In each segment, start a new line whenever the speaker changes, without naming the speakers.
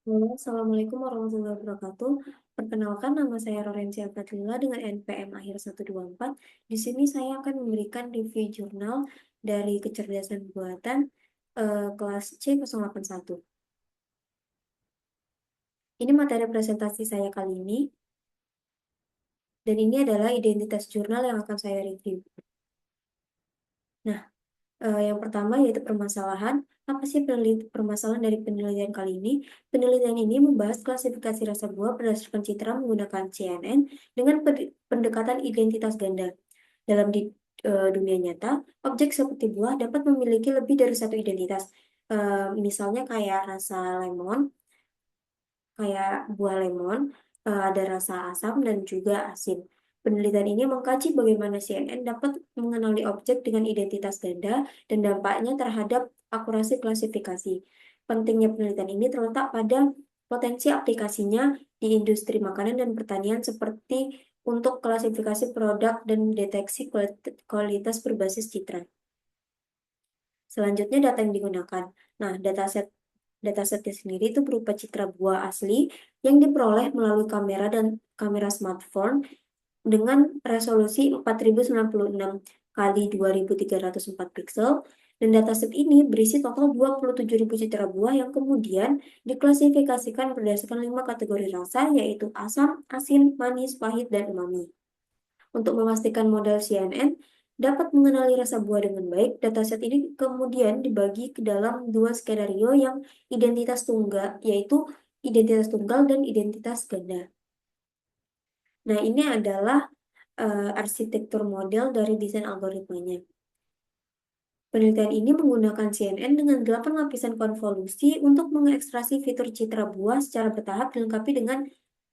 Halo, Assalamualaikum warahmatullahi wabarakatuh. Perkenalkan, nama saya Rorencia Fatlila dengan NPM akhir 124. Di sini saya akan memberikan review jurnal dari kecerdasan buatan kelas C081. Ini materi presentasi saya kali ini, dan ini adalah identitas jurnal yang akan saya review. Nah, yang pertama yaitu permasalahan. Apa sih permasalahan dari penelitian kali ini? Penelitian ini membahas klasifikasi rasa buah berdasarkan citra menggunakan CNN dengan pendekatan identitas ganda. Dalam dunia nyata, objek seperti buah dapat memiliki lebih dari satu identitas. Misalnya kayak rasa lemon, kayak buah lemon, ada rasa asam dan juga asin. Penelitian ini mengkaji bagaimana CNN dapat mengenali objek dengan identitas ganda dan dampaknya terhadap akurasi klasifikasi. Pentingnya penelitian ini terletak pada potensi aplikasinya di industri makanan dan pertanian seperti untuk klasifikasi produk dan deteksi kualitas berbasis citra. Selanjutnya data yang digunakan. Nah, datasetnya sendiri itu berupa citra buah asli yang diperoleh melalui kamera dan kamera smartphone dengan resolusi 4096 kali 2304 pixel, dan dataset ini berisi total 27.000 citra buah yang kemudian diklasifikasikan berdasarkan 5 kategori rasa, yaitu asam, asin, manis, pahit, dan umami. Untuk memastikan model CNN dapat mengenali rasa buah dengan baik, dataset ini kemudian dibagi ke dalam dua skenario yang identitas tunggal, yaitu identitas tunggal dan identitas ganda. Nah, ini adalah arsitektur model dari desain algoritmanya. Penelitian ini menggunakan CNN dengan 8 lapisan konvolusi untuk mengekstraksi fitur citra buah secara bertahap dilengkapi dengan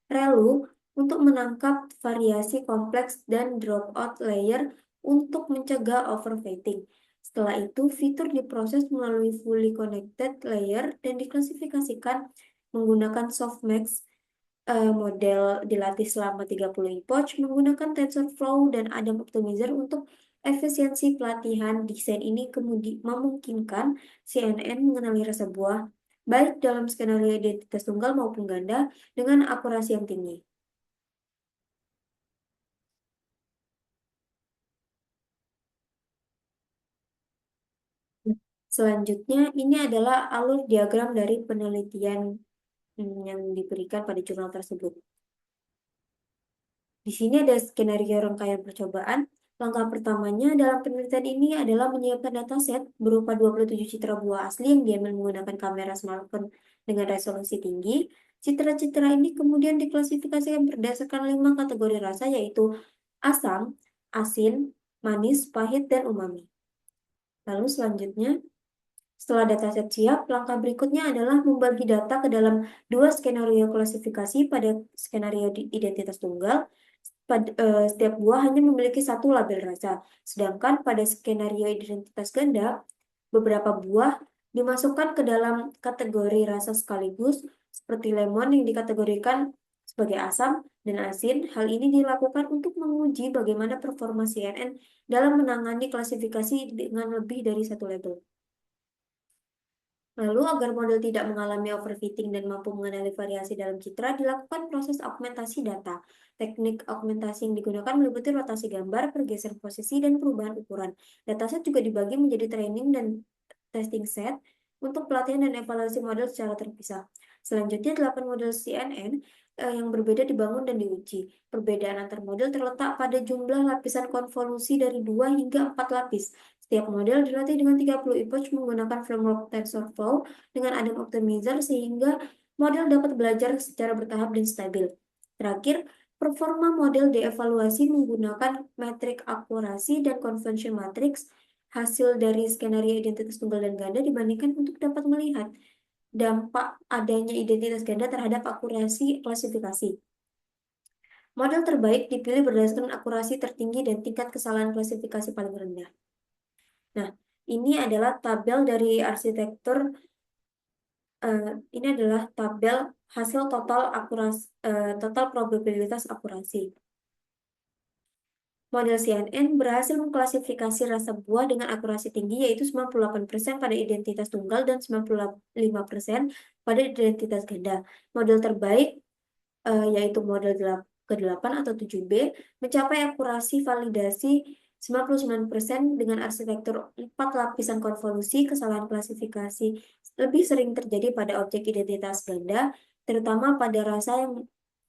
ReLU untuk menangkap variasi kompleks dan dropout layer untuk mencegah overfitting. Setelah itu, fitur diproses melalui fully connected layer dan diklasifikasikan menggunakan softmax. Model dilatih selama 30 epoch menggunakan TensorFlow dan Adam Optimizer untuk efisiensi pelatihan. Desain ini kemudian memungkinkan CNN mengenali rasa buah baik dalam skenario identitas tunggal maupun ganda dengan akurasi yang tinggi. Selanjutnya, ini adalah alur diagram dari penelitian yang diberikan pada jurnal tersebut. Di sini ada skenario rangkaian percobaan. Langkah pertamanya dalam penelitian ini adalah menyiapkan dataset berupa 27 citra buah asli yang diambil menggunakan kamera smartphone dengan resolusi tinggi. Citra-citra ini kemudian diklasifikasikan berdasarkan 5 kategori rasa, yaitu asam, asin, manis, pahit, dan umami. Lalu selanjutnya, setelah dataset siap, langkah berikutnya adalah membagi data ke dalam dua skenario klasifikasi. Pada skenario identitas tunggal, setiap buah hanya memiliki satu label rasa, sedangkan pada skenario identitas ganda, beberapa buah dimasukkan ke dalam kategori rasa sekaligus, seperti lemon yang dikategorikan sebagai asam dan asin. Hal ini dilakukan untuk menguji bagaimana performa CNN dalam menangani klasifikasi dengan lebih dari satu label. Lalu, agar model tidak mengalami overfitting dan mampu mengenali variasi dalam citra, dilakukan proses augmentasi data. Teknik augmentasi yang digunakan meliputi rotasi gambar, pergeseran posisi, dan perubahan ukuran. Dataset juga dibagi menjadi training dan testing set untuk pelatihan dan evaluasi model secara terpisah. Selanjutnya, 8 model CNN yang berbeda dibangun dan diuji. Perbedaan antar model terletak pada jumlah lapisan konvolusi dari 2 hingga 4 lapis. Setiap model dilatih dengan 30 epoch menggunakan framework TensorFlow dengan Adam Optimizer sehingga model dapat belajar secara bertahap dan stabil. Terakhir, performa model dievaluasi menggunakan metrik akurasi dan convention matrix hasil dari skenario identitas tunggal dan ganda dibandingkan untuk dapat melihat dampak adanya identitas ganda terhadap akurasi klasifikasi. Model terbaik dipilih berdasarkan akurasi tertinggi dan tingkat kesalahan klasifikasi paling rendah. Nah, ini adalah tabel dari arsitektur. Ini adalah tabel hasil total probabilitas akurasi. Model CNN berhasil mengklasifikasi rasa buah dengan akurasi tinggi, yaitu 98% pada identitas tunggal dan 95% pada identitas ganda. Model terbaik, yaitu model ke-8 atau 7B, mencapai akurasi validasi 99% dengan arsitektur 4 lapisan konvolusi. Kesalahan klasifikasi lebih sering terjadi pada objek identitas ganda, terutama pada rasa yang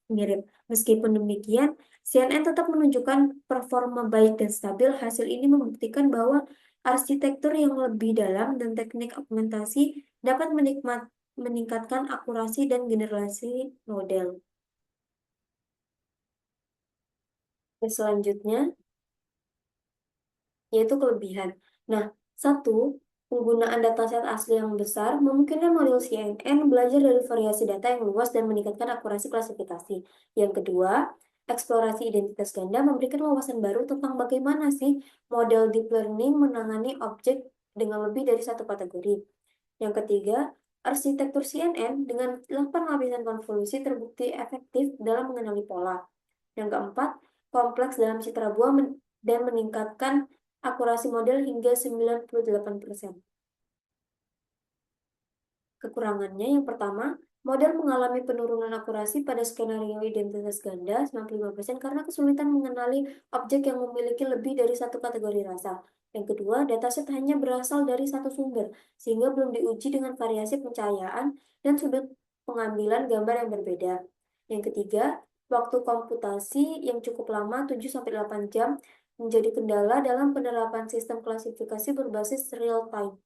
mirip. Meskipun demikian, CNN tetap menunjukkan performa baik dan stabil. Hasil ini membuktikan bahwa arsitektur yang lebih dalam dan teknik augmentasi dapat meningkatkan akurasi dan generasi model. Selanjutnya, yaitu kelebihan. Nah, satu, penggunaan dataset asli yang besar memungkinkan model CNN belajar dari variasi data yang luas dan meningkatkan akurasi klasifikasi. Yang kedua, eksplorasi identitas ganda memberikan wawasan baru tentang bagaimana sih model deep learning menangani objek dengan lebih dari satu kategori. Yang ketiga, arsitektur CNN dengan 8 lapisan konvolusi terbukti efektif dalam mengenali pola. Yang keempat, kompleks dalam citra buah dan meningkatkan akurasi model hingga 98%. Kekurangannya yang pertama, model mengalami penurunan akurasi pada skenario identitas ganda 95% karena kesulitan mengenali objek yang memiliki lebih dari satu kategori rasa. Yang kedua, dataset hanya berasal dari satu sumber, sehingga belum diuji dengan variasi pencahayaan dan sudut pengambilan gambar yang berbeda. Yang ketiga, waktu komputasi yang cukup lama 7-8 jam menjadi kendala dalam penerapan sistem klasifikasi berbasis real time.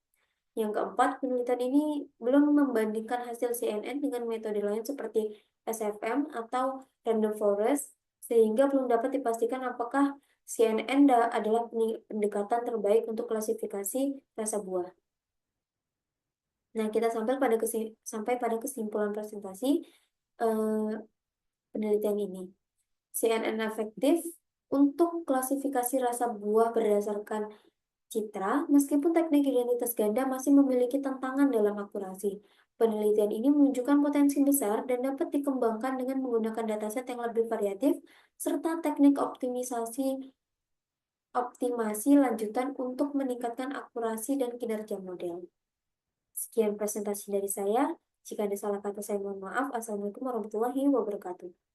Yang keempat, penelitian ini belum membandingkan hasil CNN dengan metode lain seperti SFM atau random forest, sehingga belum dapat dipastikan apakah CNN adalah pendekatan terbaik untuk klasifikasi rasa buah. Nah, kita sampai pada kesimpulan presentasi eh, penelitian ini. CNN efektif untuk klasifikasi rasa buah berdasarkan citra, meskipun teknik identitas ganda masih memiliki tantangan dalam akurasi. Penelitian ini menunjukkan potensi besar dan dapat dikembangkan dengan menggunakan dataset yang lebih variatif serta teknik optimasi lanjutan untuk meningkatkan akurasi dan kinerja model. Sekian presentasi dari saya. Jika ada salah kata saya mohon maaf. Assalamualaikum warahmatullahi wabarakatuh.